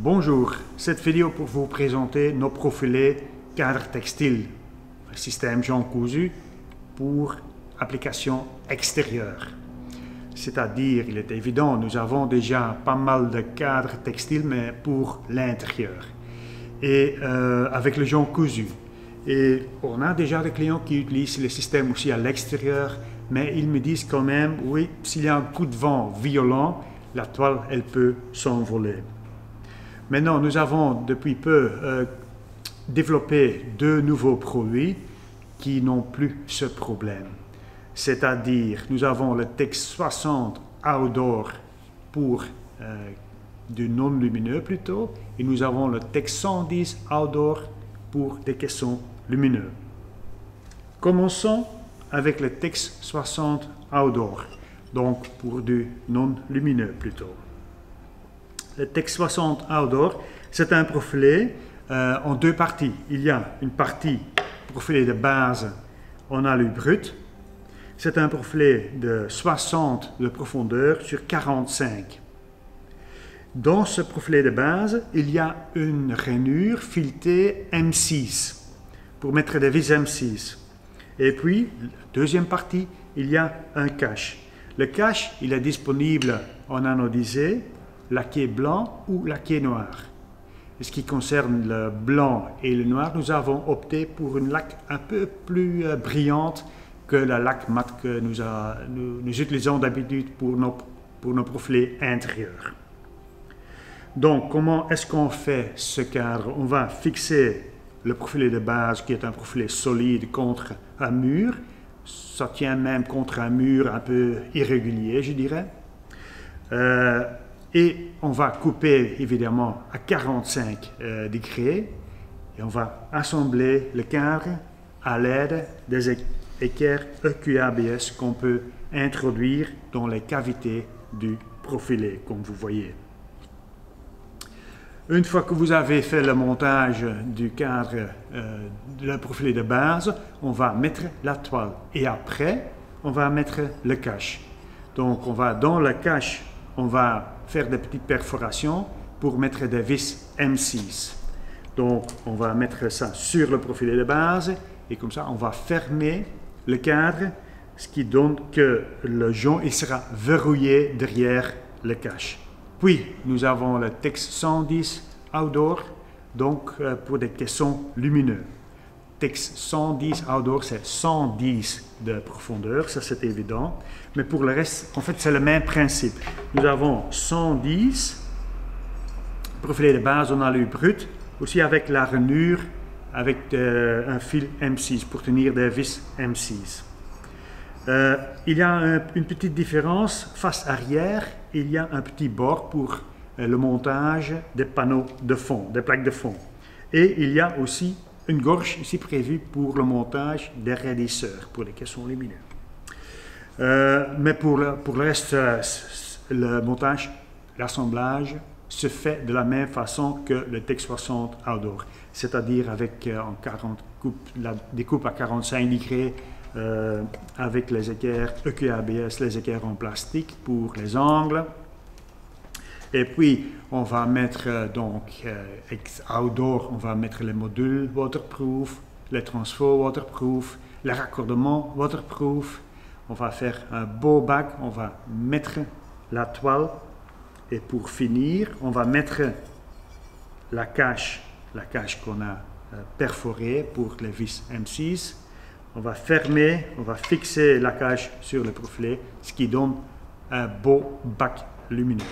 Bonjour, cette vidéo pour vous présenter nos profilés cadre textile, système Jean Cousu pour application extérieure. C'est-à-dire, il est évident, nous avons déjà pas mal de cadres textiles, mais pour l'intérieur. Et avec le Jean Cousu. Et on a déjà des clients qui utilisent le système aussi à l'extérieur, mais ils me disent quand même, oui, s'il y a un coup de vent violent, la toile, elle peut s'envoler. Maintenant, nous avons depuis peu développé deux nouveaux produits qui n'ont plus ce problème. C'est-à-dire, nous avons le Tex 60 Outdoor pour du non-lumineux plutôt, et nous avons le Tex 110 Outdoor pour des caissons lumineux. Commençons avec le Tex 60 Outdoor, donc pour du non-lumineux plutôt. Le Tex 60 Outdoor, c'est un profilé en deux parties. Il y a une partie profilé de base en alu brut. C'est un profilé de 60 de profondeur sur 45. Dans ce profilé de base, il y a une rainure filetée M6 pour mettre des vis M6. Et puis, la deuxième partie, il y a un cache. Le cache, il est disponible en anodisé, laqué blanc ou laqué noir. En ce qui concerne le blanc et le noir, nous avons opté pour une laque un peu plus brillante que la laque mat que nous utilisons d'habitude pour nos profilés intérieurs. Donc, comment est-ce qu'on fait ce cadre? On va fixer le profilé de base qui est un profilé solide contre un mur. Ça tient même contre un mur un peu irrégulier, je dirais. Et on va couper évidemment à 45 degrés et on va assembler le cadre à l'aide des équerres EQABS qu'on peut introduire dans les cavités du profilé, comme vous voyez. Une fois que vous avez fait le montage du cadre de la profilé de base, on va mettre la toile et après on va mettre le cache. Donc dans le cache, on va faire des petites perforations pour mettre des vis M6. Donc on va mettre ça sur le profilé de base et comme ça on va fermer le cadre, ce qui donne que le jonc il sera verrouillé derrière le cache. Puis nous avons le Tex 110 Outdoor, donc pour des caissons lumineux. Tex 110 Outdoor, c'est 110 de profondeur, ça c'est évident. Mais pour le reste, en fait, c'est le même principe. Nous avons 110, profilé de base en alu brut, aussi avec la rainure, avec un fil M6 pour tenir des vis M6. Il y a une petite différence face arrière, il y a un petit bord pour le montage des panneaux de fond, des plaques de fond. Et il y a aussi une gorge ici prévue pour le montage des raidisseurs, pour les caissons lumineux. Mais pour le reste, le montage, l'assemblage se fait de la même façon que le Tex 60 Outdoor, c'est-à-dire avec la découpe à 45 degrés avec les équerres EQABS, les équerres en plastique pour les angles. Et puis, on va mettre Outdoor, on va mettre les modules waterproof, les transfos waterproof, les raccordements waterproof. On va faire un beau bac, on va mettre la toile. Et pour finir, on va mettre la cache qu'on a perforée pour les vis M6. On va fermer, on va fixer la cache sur le profilé, ce qui donne un beau bac lumineux.